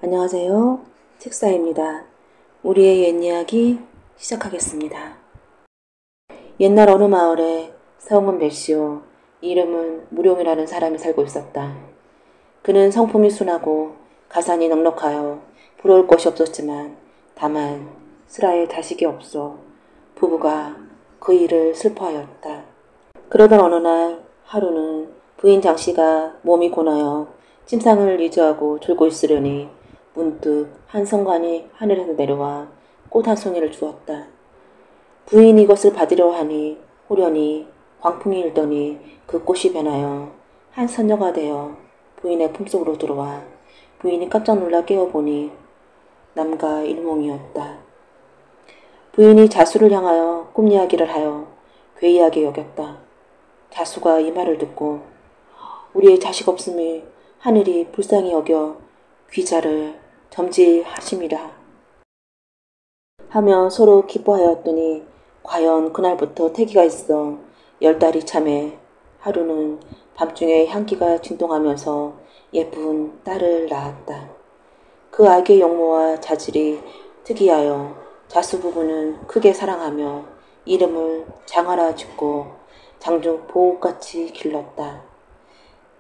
안녕하세요. 책사입니다. 우리의 옛 이야기 시작하겠습니다. 옛날 어느 마을에 성은 배시오, 이름은 무룡이라는 사람이 살고 있었다. 그는 성품이 순하고 가산이 넉넉하여 부러울 것이 없었지만 다만 슬아의 자식이 없어 부부가 그 일을 슬퍼하였다. 그러던 어느 날 하루는 부인 장씨가 몸이 고나여 침상을 의지하고 졸고 있으려니 문득 한 성관이 하늘에서 내려와 꽃 한 송이를 주었다. 부인이 이것을 받으려 하니 호련히 광풍이 일더니 그 꽃이 변하여 한 선녀가 되어 부인의 품속으로 들어와 부인이 깜짝 놀라 깨어보니 남과 일몽이었다. 부인이 자수를 향하여 꿈 이야기를 하여 괴이하게 여겼다. 자수가 이 말을 듣고 우리의 자식 없음을 하늘이 불쌍히 여겨 귀자를 점지하심이라 하며 서로 기뻐하였더니 과연 그날부터 태기가 있어 10달이 참에 하루는 밤중에 향기가 진동하면서 예쁜 딸을 낳았다. 그 아기의 용모와 자질이 특이하여 자수 부부는 크게 사랑하며 이름을 장하라 짓고 장중 보옥같이 길렀다.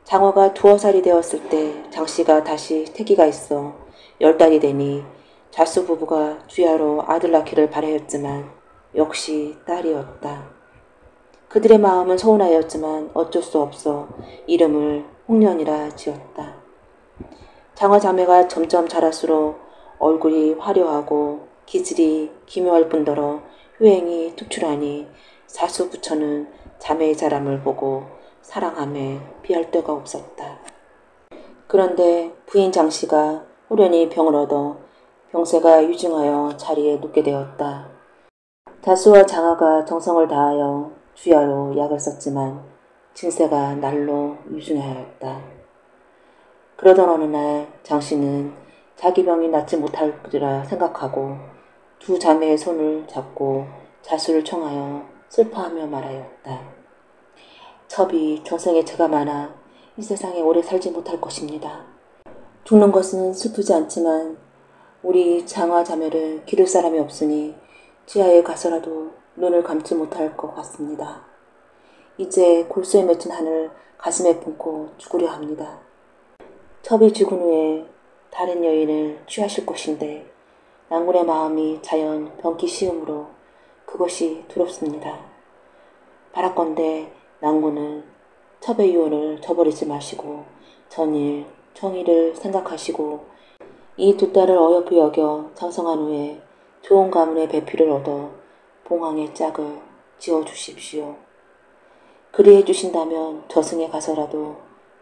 장화가 2살이 되었을 때 장씨가 다시 태기가 있어 10달이 되니 자수 부부가 주야로 아들 낳기를 바라였지만 역시 딸이었다. 그들의 마음은 서운하였지만 어쩔 수 없어 이름을 홍련이라 지었다. 장화 자매가 점점 자랄수록 얼굴이 화려하고 기질이 기묘할 뿐더러 효행이 특출하니 사수 부처는 자매의 자람을 보고 사랑함에 비할 데가 없었다. 그런데 부인 장씨가 호련히 병을 얻어 병세가 유증하여 자리에 눕게 되었다. 자수와 장하가 정성을 다하여 주야로 약을 썼지만 증세가 날로 유증하였다. 그러던 어느 날 장씨는 자기 병이 낫지 못할 거리라 생각하고 2 자매의 손을 잡고 자수를 청하여 슬퍼하며 말하였다. 첩이 전생에 죄가 많아 이 세상에 오래 살지 못할 것입니다. 죽는 것은 슬프지 않지만 우리 장화 자매를 기를 사람이 없으니 지하에 가서라도 눈을 감지 못할 것 같습니다. 이제 골수에 맺힌 한을 가슴에 품고 죽으려 합니다. 첩이 죽은 후에 다른 여인을 취하실 것인데 낭군의 마음이 자연 병기 시음으로 그것이 두렵습니다. 바라건대 낭군은 첩의 유언을 저버리지 마시고 전일 정의를 생각하시고 이 2 딸을 어여삐 여겨 장성한 후에 좋은 가문의 배필을 얻어 봉황의 짝을 지어주십시오. 그리 해주신다면 저승에 가서라도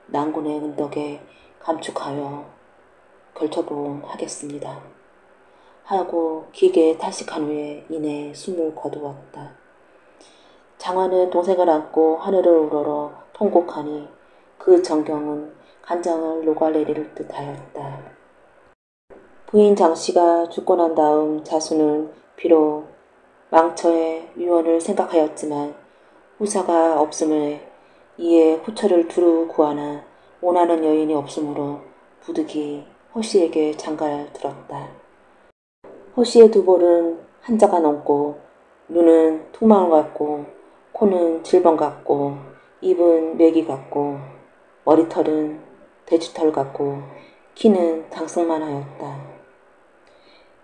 낭군의 은덕에 감축하여 결처봉 하겠습니다. 하고 기게 탄식한 후에 이내 숨을 거두었다. 장화는 동생을 안고 하늘을 우러러 통곡하니 그 정경은 간장을 녹아내릴 듯하였다. 부인 장씨가 죽고 난 다음 자수는 비록 망처의 유언을 생각하였지만 후사가 없음에 이에 후처를 두루 구하나 원하는 여인이 없으므로 부득이 허씨에게 장가를 들었다. 허씨의 2 볼은 한자가 넘고 눈은 투망 같고 코는 질번 같고 입은 메기 같고 머리털은 돼지털 같고 키는 장승만 하였다.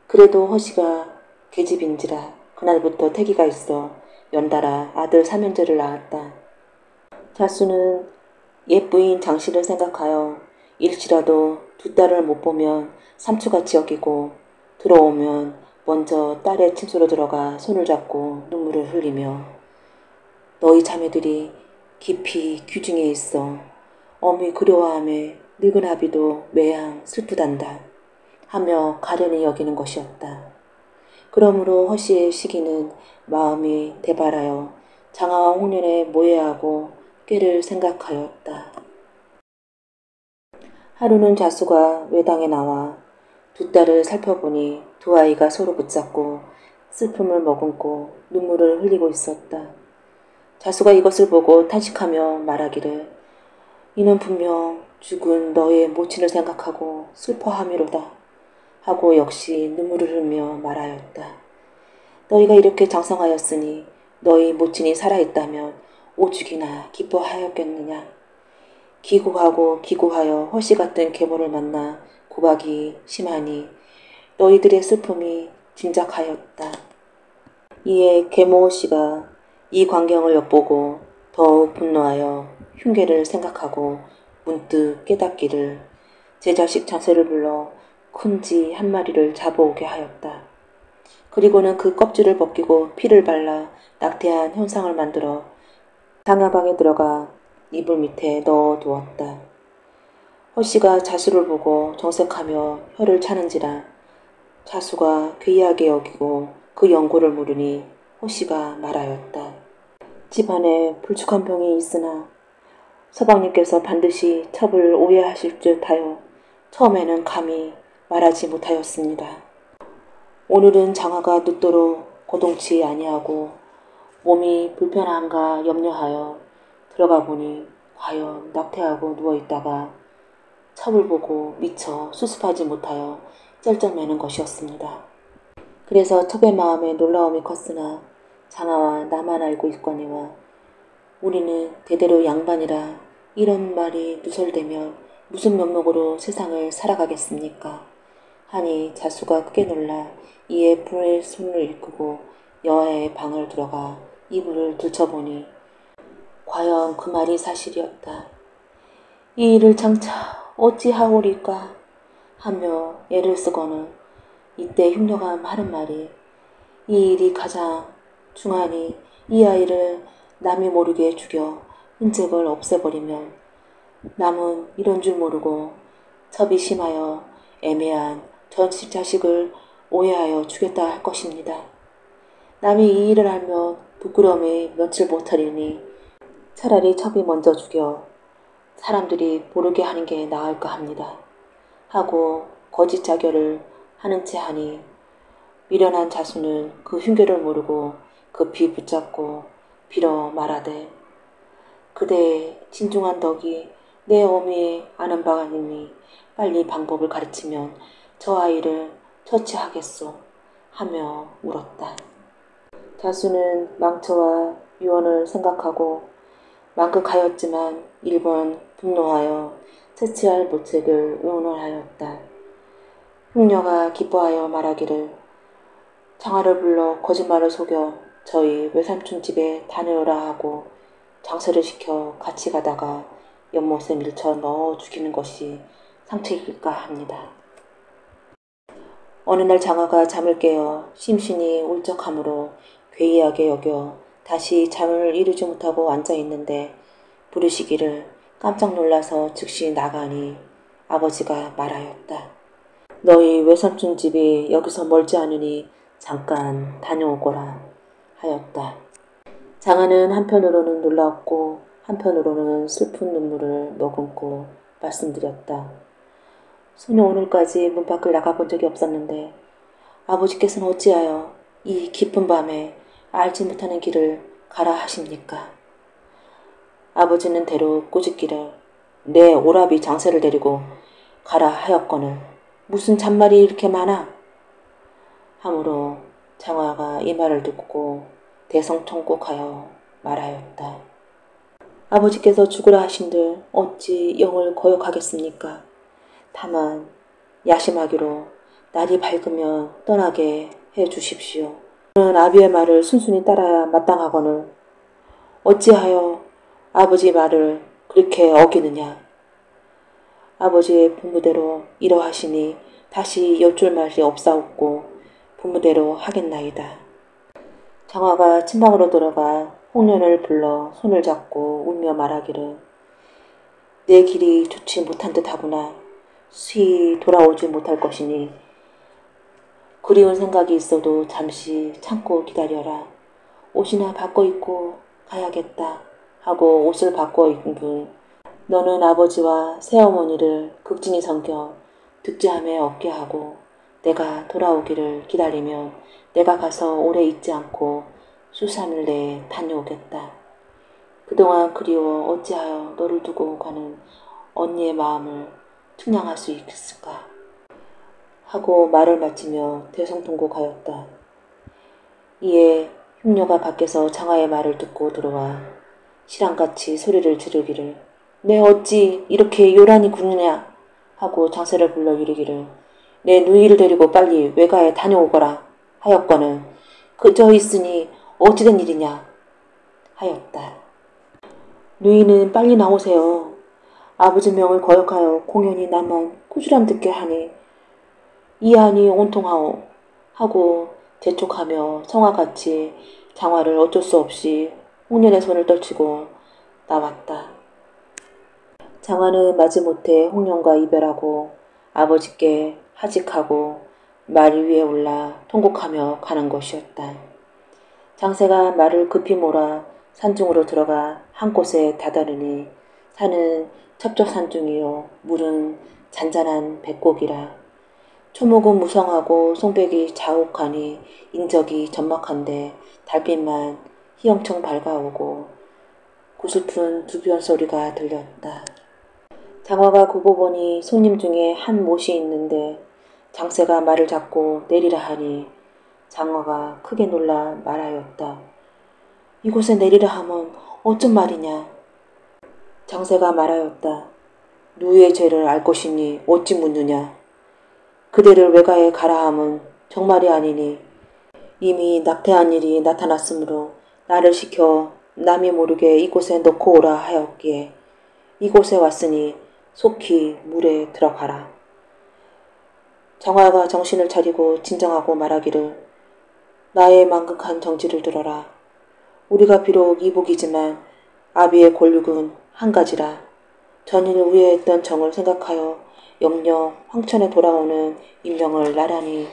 그래도 허씨가 계집인지라 그날부터 태기가 있어 연달아 아들 3형제를 낳았다. 자수는 옛부인 장씨를 생각하여 일시라도 2 딸을 못 보면 삼추같이 여기고 들어오면 먼저 딸의 침소로 들어가 손을 잡고 눈물을 흘리며 너희 자매들이 깊이 귀중에 있어 어미 그려워함에 늙은 아비도 매양 슬프단다 하며 가련히 여기는 것이었다. 그러므로 허씨의 시기는 마음이 대발하여 장하와 홍련에 모해하고 꾀를 생각하였다. 하루는 자수가 외당에 나와 2 딸을 살펴보니 2 아이가 서로 붙잡고 슬픔을 머금고 눈물을 흘리고 있었다. 자수가 이것을 보고 탄식하며 말하기를 이는 분명 죽은 너의 모친을 생각하고 슬퍼함이로다. 하고 역시 눈물을 흘며 말하였다. 너희가 이렇게 장성하였으니 너희 모친이 살아있다면 오죽이나 기뻐하였겠느냐. 기고하고 기고하여 허씨 같은 계모를 만나 구박이 심하니 너희들의 슬픔이 짐작하였다. 이에 계모씨가 이 광경을 엿보고 더욱 분노하여 흉계를 생각하고 문득 깨닫기를 제 자식 자세를 불러 큰 쥐 한 마리를 잡아오게 하였다. 그리고는 그 껍질을 벗기고 피를 발라 낙태한 현상을 만들어 장야방에 들어가 이불 밑에 넣어두었다. 허씨가 자수를 보고 정색하며 혀를 차는지라 자수가 괴이하게 여기고 그 연고를 물으니 허씨가 말하였다. 집안에 불축한 병이 있으나 서방님께서 반드시 첩을 오해하실 듯하여 처음에는 감히 말하지 못하였습니다. 오늘은 장화가 늦도록 거동치 아니하고 몸이 불편한가 염려하여 들어가 보니 과연 낙태하고 누워있다가 첩을 보고 미처 수습하지 못하여 쩔쩔매는 것이었습니다. 그래서 첩의 마음에 놀라움이 컸으나 장화와 나만 알고 있거니와 우리는 대대로 양반이라 이런 말이 누설되면 무슨 명목으로 세상을 살아가겠습니까? 하니 자수가 크게 놀라 이에 불의 손을 일구고 여아의 방을 들어가 이불을 들춰보니 과연 그 말이 사실이었다. 이 일을 장차 어찌하오리까 하며 애를 쓰고는 이때 흉녀가 하는 말이 이 일이 가장 중하니 이 아이를 남이 모르게 죽여 흔적을 없애버리면 남은 이런 줄 모르고 첩이 심하여 애매한 전집 자식을 오해하여 죽였다 할 것입니다. 남이 이 일을 알면 부끄러움에 며칠 못하리니 차라리 첩이 먼저 죽여 사람들이 모르게 하는 게 나을까 합니다. 하고 거짓 자결을 하는 채 하니 미련한 자수는 그 흉계를 모르고 급히 붙잡고 빌어 말하되 그대의 진중한 덕이 내 어미의 아는 바가 있니 빨리 방법을 가르치면 저 아이를 처치하겠소 하며 울었다. 자수는 망처와 유언을 생각하고 망극하였지만 1번 분노하여 채취할 모책을 의논하였다. 흉녀가 기뻐하여 말하기를 장화를 불러 거짓말을 속여 저희 외삼촌 집에 다녀오라 하고 장사를 시켜 같이 가다가 연못에 밀쳐 넣어 죽이는 것이 상책일까 합니다. 어느 날 장화가 잠을 깨어 심신이 울적하므로 괴이하게 여겨 다시 잠을 이루지 못하고 앉아있는데 부르시기를 깜짝 놀라서 즉시 나가니 아버지가 말하였다. 너희 외삼촌 집이 여기서 멀지 않으니 잠깐 다녀오거라 하였다. 장하는 한편으로는 놀라웠고 한편으로는 슬픈 눈물을 머금고 말씀드렸다. 소녀 오늘까지 문 밖을 나가본 적이 없었는데 아버지께서는 어찌하여 이 깊은 밤에 알지 못하는 길을 가라 하십니까? 아버지는 대로 꾸짖기를 내 오라비 장세를 데리고 가라 하였거늘 무슨 잔말이 이렇게 많아? 하므로 장화가 이 말을 듣고 대성통곡하여 말하였다. 아버지께서 죽으라 하신들 어찌 영을 거역하겠습니까? 다만 야심하기로 날이 밝으면 떠나게 해 주십시오. 저는 아비의 말을 순순히 따라야 마땅하거늘 어찌하여 아버지 말을 그렇게 어기느냐. 아버지의 분부대로 이러하시니 다시 여쭐 말이 없사옵고 분부대로 하겠나이다. 장화가 침방으로 들어가 홍련을 불러 손을 잡고 울며 말하기를 내 길이 좋지 못한 듯 하구나. 수히 돌아오지 못할 것이니 그리운 생각이 있어도 잠시 참고 기다려라. 옷이나 바꿔 입고 가야겠다 하고 옷을 바꿔 입은 분 너는 아버지와 새어머니를 극진히 섬겨 득제함에 얻게 하고 내가 돌아오기를 기다리면 내가 가서 오래 있지 않고 수삼일 내에 다녀오겠다. 그동안 그리워 어찌하여 너를 두고 가는 언니의 마음을 측량할 수 있을까 하고 말을 마치며 대성통곡하였다. 이에 흉녀가 밖에서 장화의 말을 듣고 들어와 시랑같이 소리를 지르기를 내 어찌 이렇게 요란히 구느냐 하고 장세를 불러 이르기를 내 누이를 데리고 빨리 외가에 다녀오거라 하였거늘 그저 있으니 어찌된 일이냐 하였다. 누이는 빨리 나오세요. 아버지 명을 거역하여 공연히 나만 꾸지람 듣게 하니 이안이 온통하오 하고 재촉하며 성화같이 장화를 어쩔 수 없이 홍련의 손을 떨치고 나왔다. 장화는 마지못해 홍련과 이별하고 아버지께 하직하고 말 위에 올라 통곡하며 가는 것이었다. 장세가 말을 급히 몰아 산중으로 들어가 한 곳에 다다르니 산은 첩첩산중이요 물은 잔잔한 백곡이라 초목은 무성하고 송백이 자욱하니 인적이 적막한데 달빛만 희영청 밝아오고 구슬픈 두변 소리가 들렸다. 장화가 굽어 보니 손님 중에 한 못이 있는데 장세가 말을 잡고 내리라 하니 장화가 크게 놀라 말하였다. 이곳에 내리라 하면 어쩐 말이냐. 장세가 말하였다. 누이의 죄를 알 것이니 어찌 묻느냐. 그대를 외가에 가라 함은 정말이 아니니 이미 낙태한 일이 나타났으므로 나를 시켜 남이 모르게 이곳에 넣고 오라 하였기에 이곳에 왔으니 속히 물에 들어가라. 장화가 정신을 차리고 진정하고 말하기를 나의 망극한 정지를 들어라. 우리가 비록 이복이지만 아비의 권력은 한 가지라. 전일 우애했던 정을 생각하여 영영 황천에 돌아오는 인명을 나란히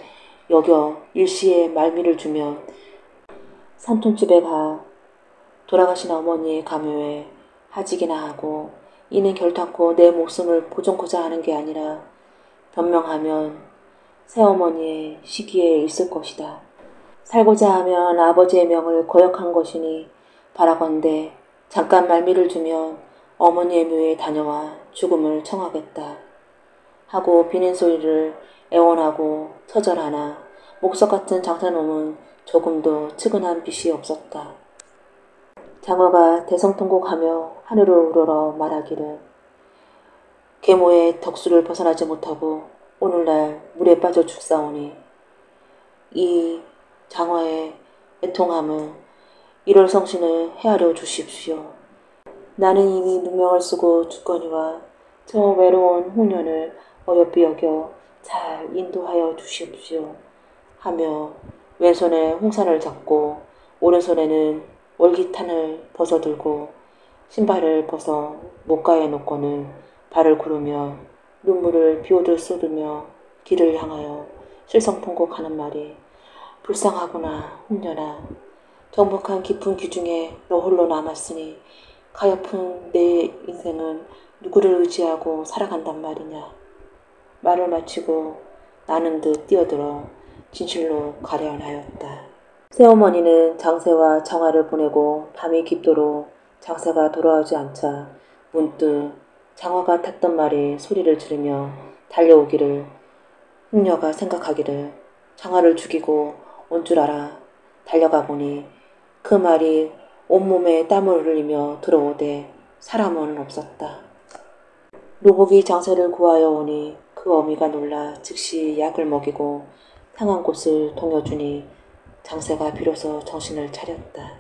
여겨 일시에 말미를 주면 산촌집에 가 돌아가신 어머니의 가묘에 하직이나 하고 이는 결탄코 내 목숨을 보존코자 하는 게 아니라 변명하면 새어머니의 시기에 있을 것이다. 살고자 하면 아버지의 명을 거역한 것이니 바라건대 잠깐 말미를 주면 어머니의 묘에 다녀와 죽음을 청하겠다. 하고 비는 소리를 애원하고 처절하나 목석 같은 장사놈은 조금도 측은한 빛이 없었다. 장화가 대성통곡하며 하늘을 우러러 말하기를 계모의 덕수를 벗어나지 못하고 오늘날 물에 빠져 죽사오니 이 장화의 애통함은 일월 성신을 헤아려 주십시오. 나는 이미 누명을 쓰고 죽거니와 저 외로운 홍련을 어여삐 여겨 잘 인도하여 주십시오. 하며 왼손에 홍산을 잡고 오른손에는 월기탄을 벗어들고 신발을 벗어 목가에 놓고는 발을 구르며 눈물을 비오듯 쏟으며 길을 향하여 실성통곡하는 말이 불쌍하구나 홍련아. 정복한 깊은 기중에 너 홀로 남았으니 가엾은 내 인생은 누구를 의지하고 살아간단 말이냐. 말을 마치고 나는 듯 뛰어들어 진실로 가련하였다. 새어머니는 장세와 장화를 보내고 밤이 깊도록 장세가 돌아오지 않자 문득 장화가 탔던 말에 소리를 지르며 달려오기를 흉녀가 생각하기를 장화를 죽이고 온 줄 알아 달려가 보니 그 말이 온몸에 땀을 흘리며 들어오되 사람은 없었다. 노복이 장세를 구하여 오니 그 어미가 놀라 즉시 약을 먹이고 상한 곳을 동여주니 장세가 비로소 정신을 차렸다.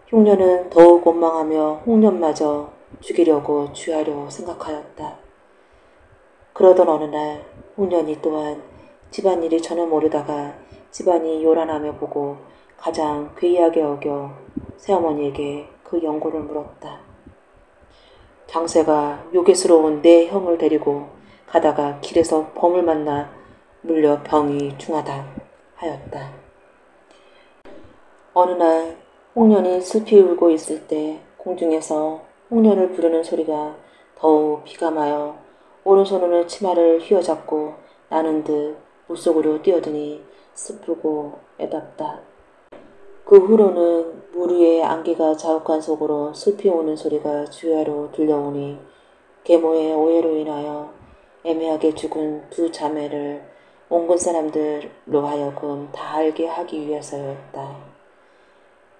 흉녀는 더욱 원망하며 홍련마저 죽이려고 취하려 생각하였다. 그러던 어느 날 홍련이 또한 집안일이 전혀 모르다가 집안이 요란하며 보고 가장 괴이하게 여겨 새어머니에게 그 연고를 물었다. 장세가 요괴스러운 내 형을 데리고 가다가 길에서 범을 만나 물려 병이 중하다 하였다. 어느 날 홍련이 슬피 울고 있을 때 공중에서 홍련을 부르는 소리가 더욱 비감하여 오른손으로 치마를 휘어잡고 나는 듯 물속으로 뛰어드니 슬프고 애답다. 그 후로는 물 위에 안개가 자욱한 속으로 슬피 우는 소리가 주야로 들려오니 계모의 오해로 인하여 애매하게 죽은 두 자매를 옹군 사람들로 하여금 다 알게 하기 위해서였다.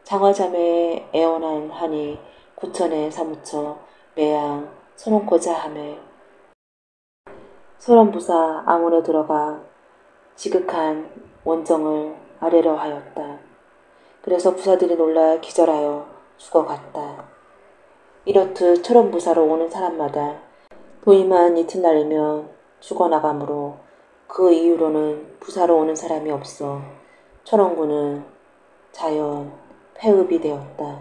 장화자매의 애원한 한이 구천에 사무쳐 매양 서놓고자 하매 소련부사 아문에 들어가 지극한 원정을 아뢰려 하였다. 그래서 부사들이 놀라 기절하여 죽어갔다. 이렇듯 철원부사로 오는 사람마다 도임한 이튿날이면 죽어나가므로 그 이후로는 부사로 오는 사람이 없어 철원군은 자연 폐읍이 되었다.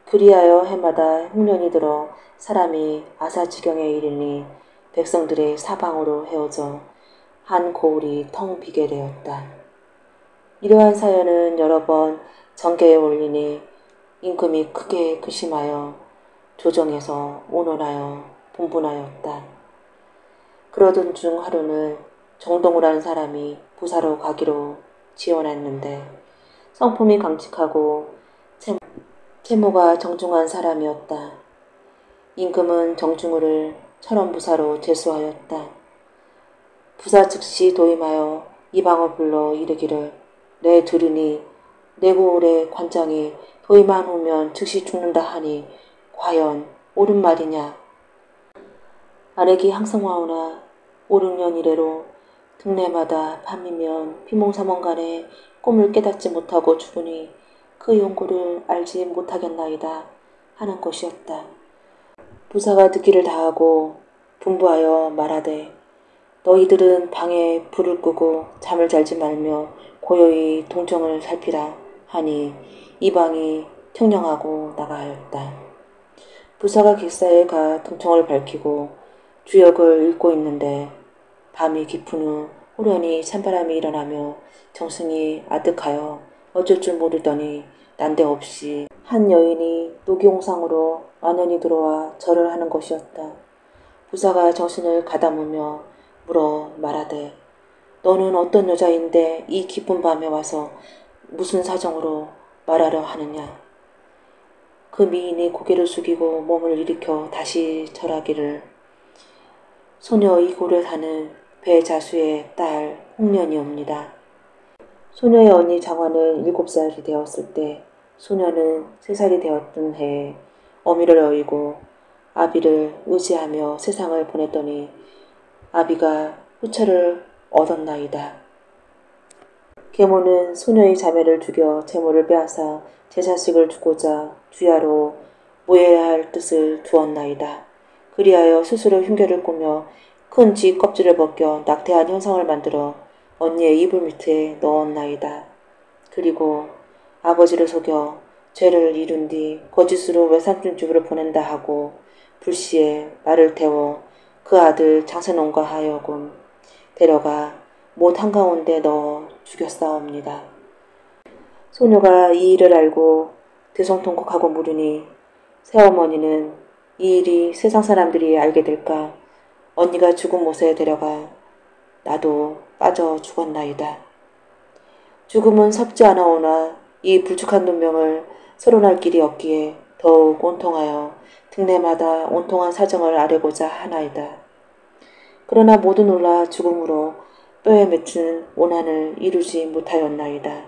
그리하여 해마다 흉년이 들어 사람이 아사지경에 이르니 백성들의 사방으로 헤어져 한 고을이 텅 비게 되었다. 이러한 사연은 여러 번 전개에 올리니 임금이 크게 근심하여 조정에서 온원하여 분분하였다. 그러던 중 하루는 정동우라는 사람이 부사로 가기로 지원했는데 성품이 강직하고 채모가 정중한 사람이었다. 임금은 정중우를 철원부사로 제수하였다. 부사 즉시 도임하여 이방을 불러 이르기를 내 들으니 내 고을의 관장이 도임한 후면 즉시 죽는다 하니 과연 옳은 말이냐. 아래기 항성화오나 5, 6년 이래로 등내마다 밤이면 비몽사몽간에 꿈을 깨닫지 못하고 죽으니 그 용고를 알지 못하겠나이다 하는 것이었다. 부사가 듣기를 다하고 분부하여 말하되 너희들은 방에 불을 끄고 잠을 잘지 말며 고요히 동정을 살피라 하니 이방이 청령하고 나가하였다. 부사가 객사에 가 동청을 밝히고 주역을 읽고 있는데 밤이 깊은 후 호련히 찬바람이 일어나며 정승이 아득하여 어쩔 줄 모르더니 난데없이 한 여인이 녹이홍상으로 완연히 들어와 절을 하는 것이었다. 부사가 정신을 가다무며 물어 말하되 너는 어떤 여자인데 이 깊은 밤에 와서 무슨 사정으로 말하려 하느냐. 그 미인이 고개를 숙이고 몸을 일으켜 다시 절하기를 소녀 이고를 사는 배자수의 딸 홍련이옵니다. 소녀의 언니 장화는 7살이 되었을 때 소녀는 3살이 되었던 해에 어미를 어이고 아비를 의지하며 세상을 보냈더니 아비가 후처를 얻었나이다. 계모는 소녀의 자매를 죽여 제모를 빼앗아 제자식을 주고자 주야로 모해야 할 뜻을 두었나이다. 그리하여 스스로 흉계를 꾸며 큰 쥐 껍질을 벗겨 낙태한 형상을 만들어 언니의 이불 밑에 넣었나이다. 그리고 아버지를 속여 죄를 이룬 뒤 거짓으로 외삼촌 집으로 보낸다 하고 불시에 말을 태워 그 아들 장선홍과 하여금 데려가 못 한가운데 넣어 죽였사옵니다. 소녀가 이 일을 알고 대성통곡하고 물으니 새어머니는 이 일이 세상 사람들이 알게 될까 언니가 죽은 못에 데려가 나도 빠져 죽었나이다. 죽음은 섭지 않아오나 이 불축한 눈명을 서론할 길이 없기에 더욱 온통하여 등내마다 온통한 사정을 아뢰고자 하나이다. 그러나 모두 놀라 죽음으로 뼈에 맺힌 원한을 이루지 못하였나이다.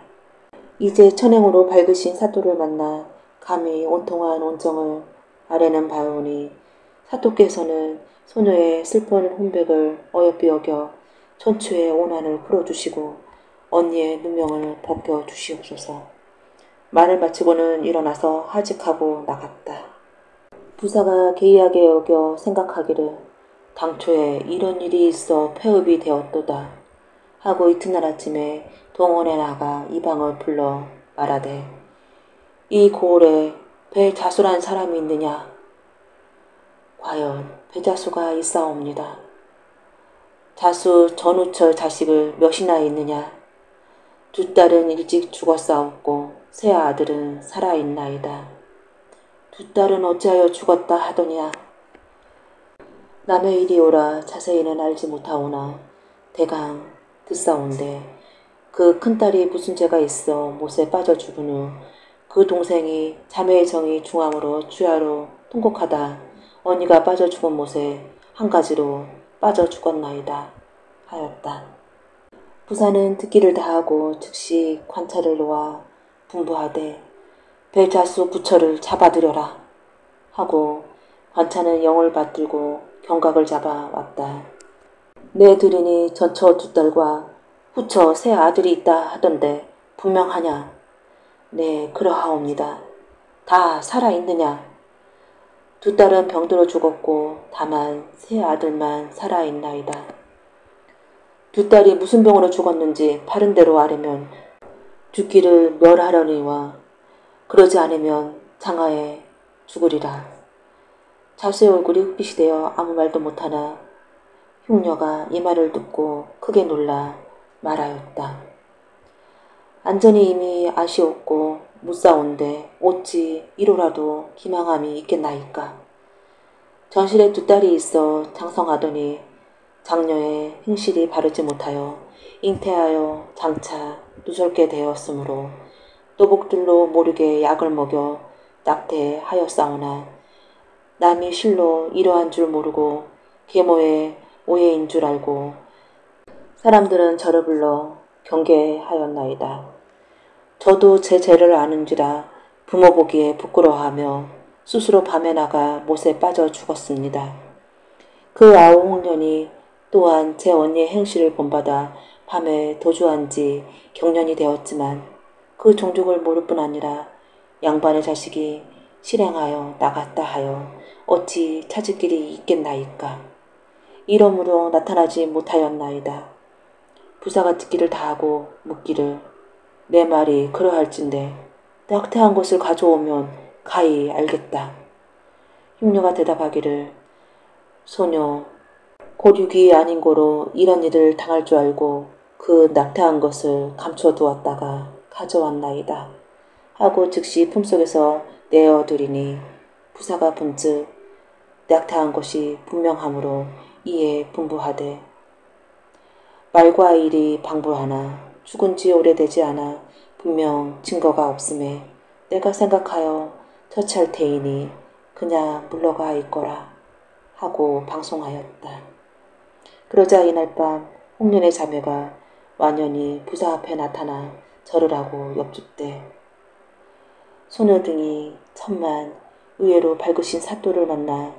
이제 천행으로 밝으신 사또를 만나 감히 온통한 온정을 아뢰는 바오니 사또께서는 소녀의 슬픈 혼백을 어여삐 여겨 천추의 원한을 풀어주시고 언니의 누명을 벗겨주시옵소서. 말을 마치고는 일어나서 하직하고 나갔다. 부사가 개의하게 여겨 생각하기를 당초에 이런 일이 있어 폐업이 되었도다 하고 이튿날 아침에 동원에 나가 이방을 불러 말하되 이 고을에 배자수란 사람이 있느냐. 과연 배자수가 있사옵니다. 자수 전우철 자식을 몇이나 있느냐. 두 딸은 일찍 죽었사옵고 세 아들은 살아있나이다. 두 딸은 어찌하여 죽었다 하더냐. 남의 일이오라 자세히는 알지 못하오나 대강 듣사온데 그 큰딸이 무슨 죄가 있어 못에 빠져 죽은 후 그 동생이 자매의 정이 중함으로 주야로 통곡하다 언니가 빠져 죽은 못에 한 가지로 빠져 죽었나이다 하였다. 부사는 듣기를 다하고 즉시 관찰을 놓아 분부하되 벨자수 부처를 잡아들여라 하고 관차는 영을 받들고 경각을 잡아 왔다. 내 들이니 전처 두 딸과 후처 세 아들이 있다 하던데 분명하냐? 네, 그러하옵니다. 다 살아있느냐? 두 딸은 병들어 죽었고 다만 세 아들만 살아있나이다. 두 딸이 무슨 병으로 죽었는지 바른 대로 아려면 죽기를 멸하려니와 그러지 않으면 장하에 죽으리라. 자수의 얼굴이 흑빛이 되어 아무 말도 못하나 흉녀가 이 말을 듣고 크게 놀라 말하였다. 안전이 이미 아시옵고 무사온데 어찌 이로라도 기망함이 있겠나이까. 전실에 두 딸이 있어 장성하더니 장녀의 행실이 바르지 못하여 잉태하여 장차 누설게 되었으므로 또복들로 모르게 약을 먹여 낙태하였사오나 남이 실로 이러한 줄 모르고 계모의 오해인 줄 알고 사람들은 저를 불러 경계하였나이다. 저도 제 죄를 아는지라 부모 보기에 부끄러워하며 스스로 밤에 나가 못에 빠져 죽었습니다. 그 아우 홍련이 또한 제 언니의 행실을 본받아 밤에 도주한 지 경년이 되었지만 그 종족을 모를 뿐 아니라 양반의 자식이 실행하여 나갔다 하여 어찌 찾을 길이 있겠나이까. 이러므로 나타나지 못하였나이다. 부사가 듣기를 다하고 묻기를 내 말이 그러할진데 낙태한 것을 가져오면 가히 알겠다. 흉녀가 대답하기를 소녀 고륙이 아닌 고로 이런 일을 당할 줄 알고 그 낙태한 것을 감춰두었다가 가져왔나이다 하고 즉시 품속에서 내어드리니 부사가 본즉 낙태한 것이 분명하므로 이에 분부하되 말과 일이 방불하나 죽은 지 오래되지 않아 분명 증거가 없음에 내가 생각하여 처치할 테이니 그냥 물러가 있거라 하고 방송하였다. 그러자 이날 밤 홍련의 자매가 완연히 부사 앞에 나타나 절을 하고 엽죽되 소녀 등이 천만 의외로 밝으신 사또를 만나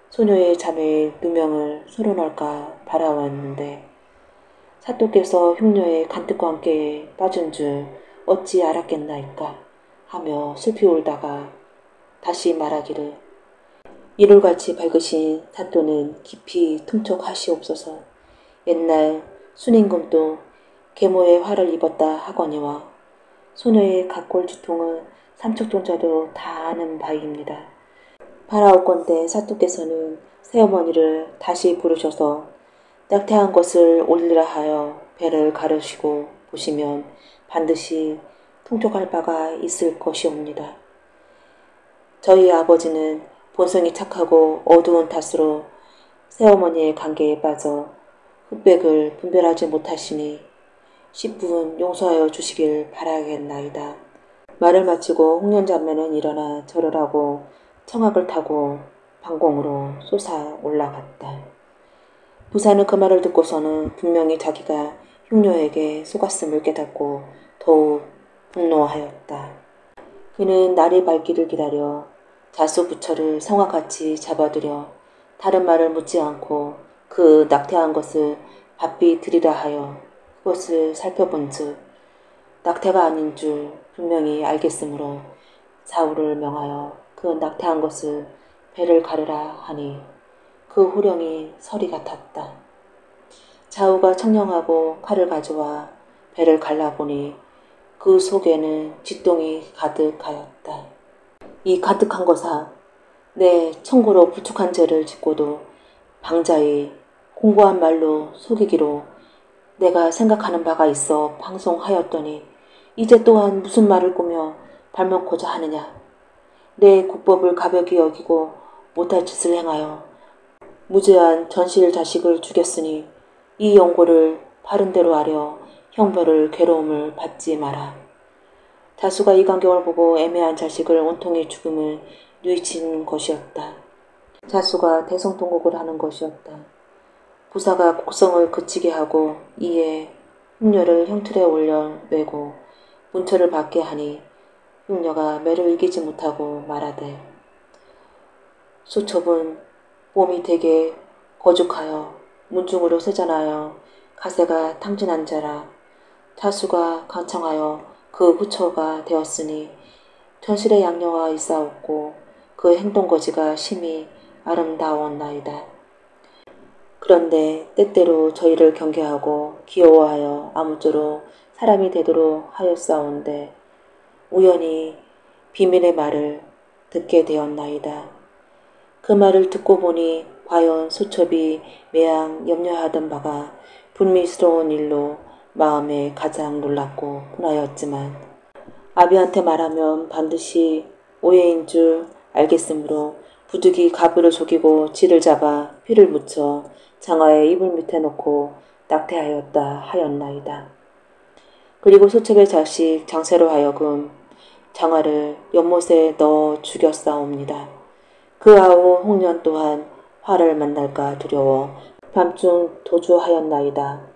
소녀의 자매의 누명을 서론할까 바라왔는데 사또께서 흉녀의 간택과 함께 빠진 줄 어찌 알았겠나이까 하며 슬피 울다가 다시 말하기를 이룰같이 밝으신 사또는 깊이 tum촉하시옵소서. 옛날 순임금도 계모의 화를 입었다 하거니와 소녀의 각골주통은 삼척종자도 다 아는 바입니다. 바라옵건대 사또께서는 새어머니를 다시 부르셔서 낙태한 것을 올리라 하여 배를 가르시고 보시면 반드시 통촉할 바가 있을 것이옵니다. 저희 아버지는 본성이 착하고 어두운 탓으로 새어머니의 관계에 빠져 흑백을 분별하지 못하시니 10분 용서하여 주시길 바라겠나이다. 말을 마치고 홍련자매는 일어나 절을 하고 청악을 타고 방공으로 솟아 올라갔다. 부사는 그 말을 듣고서는 분명히 자기가 흉녀에게 속았음을 깨닫고 더욱 분노하였다. 그는 날이 밝기를 기다려 자수 부처를 성화같이 잡아들여 다른 말을 묻지 않고 그 낙태한 것을 바삐 드리라 하여 그것을 살펴본즉 낙태가 아닌 줄 분명히 알겠으므로 사울을 명하여 그 낙태한 것을 배를 가르라 하니 그 호령이 서리 같았다. 좌우가 청령하고 칼을 가져와 배를 갈라보니 그 속에는 쥐똥이 가득하였다. 이 가득한 것아 내 청고로 부축한 죄를 짓고도 방자히 공고한 말로 속이기로 내가 생각하는 바가 있어 방송하였더니 이제 또한 무슨 말을 꾸며 발명코자 하느냐. 내 국법을 가볍게 여기고 못할 짓을 행하여 무죄한 전실 자식을 죽였으니 이 영고를 바른 대로 하려 형벌을 괴로움을 받지 마라. 자수가 이 광경을 보고 애매한 자식을 온통이 죽음을 누이친 것이었다. 자수가 대성통곡을 하는 것이었다. 부사가 곡성을 그치게 하고 이에 흉녀를 형틀에 올려 매고 문철을 받게 하니 흉녀가 매를 이기지 못하고 말하되 수첩은 몸이 되게 거죽하여 문중으로 세잔하여 가세가 탕진한 자라 타수가 강창하여 그 후처가 되었으니 현실의 양녀가 있사옵고 그 행동거지가 심히 아름다웠나이다. 그런데 때때로 저희를 경계하고 귀여워하여 아무쪼록 사람이 되도록 하였사온데 우연히 비밀의 말을 듣게 되었나이다. 그 말을 듣고 보니 과연 수첩이 매양 염려하던 바가 불미스러운 일로 마음에 가장 놀랍고 분하였지만 아비한테 말하면 반드시 오해인 줄 알겠으므로 부득이 가부를 속이고 지를 잡아 피를 묻혀 장화의 이불 밑에 놓고 낙태하였다 하였나이다. 그리고 수첩의 자식 장세로 하여금 장화를 연못에 넣어 죽였사옵니다. 그 아우 홍련 또한 화를 만날까 두려워 밤중 도주하였나이다.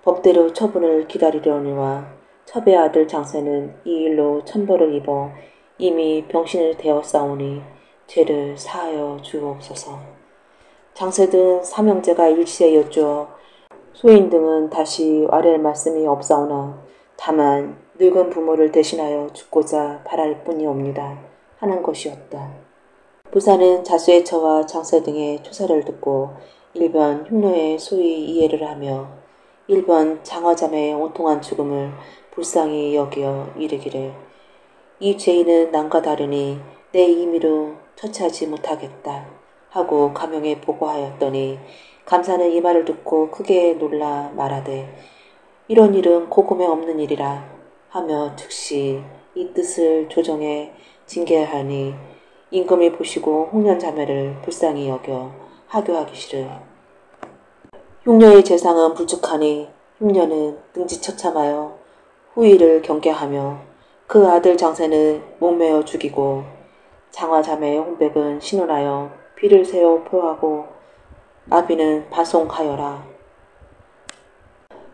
법대로 처분을 기다리려니와 첩의 아들 장세는 이 일로 천벌을 입어 이미 병신이 되었사오니 죄를 사하여 주옵소서. 장세 등 삼형제가 일시에 여쭈어 소인 등은 다시 아뢰할 말씀이 없사오나 다만 늙은 부모를 대신하여 죽고자 바랄 뿐이옵니다. 하는 것이었다. 부사는 자수의 처와 장세 등의 초사를 듣고 1번 흉노의 소위 이해를 하며 1번 장화자매의 온통한 죽음을 불쌍히 여겨 이르기를 이 죄인은 남과 다르니 내 임의로 처치하지 못하겠다 하고 가명에 보고하였더니 감사는 이 말을 듣고 크게 놀라 말하되 이런 일은 고금에 없는 일이라 하며 즉시 이 뜻을 조정해 징계하니 임금이 보시고 홍련 자매를 불쌍히 여겨 하교하기 싫으 흉녀의 재상은 불축하니 흉녀는 능지처참하여 후일을 경계하며 그 아들 장세는 목매어 죽이고 장화자매의 홍백은 신원하여 비를 세워 포하고 아비는 반송하여라.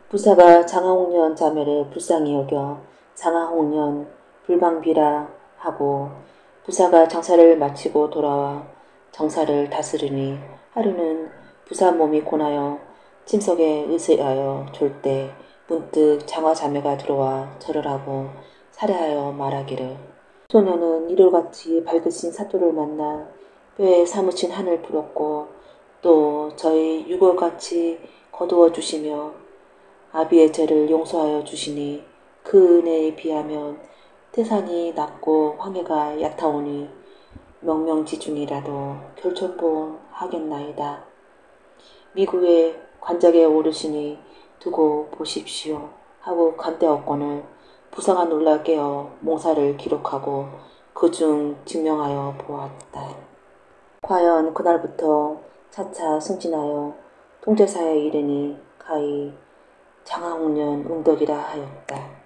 부사가 장하홍련 자매를 불쌍히 여겨 장하홍련 불방비라 하고 부사가 장사를 마치고 돌아와 정사를 다스리니 하루는 부사 몸이 고나여 침석에 의지하여 졸 때 문득 장화자매가 들어와 절을 하고 살해하여 말하기를 소녀는 이를같이 밝으신 사또를 만나 뼈에 사무친 한을 풀었고 또 저희 유골같이 거두어 주시며 아비의 죄를 용서하여 주시니 그 은혜에 비하면 태산이 낮고 황해가 얕아오니 명명지중이라도 결촌보온 하겠나이다. 미국의 관작에 오르시니 두고 보십시오 하고 간대업권을 부사가 놀라 깨어 몽사를 기록하고 그중 증명하여 보았다. 과연 그날부터 차차 승진하여 통제사에 이르니 가히 장하홍련 웅덕이라 하였다.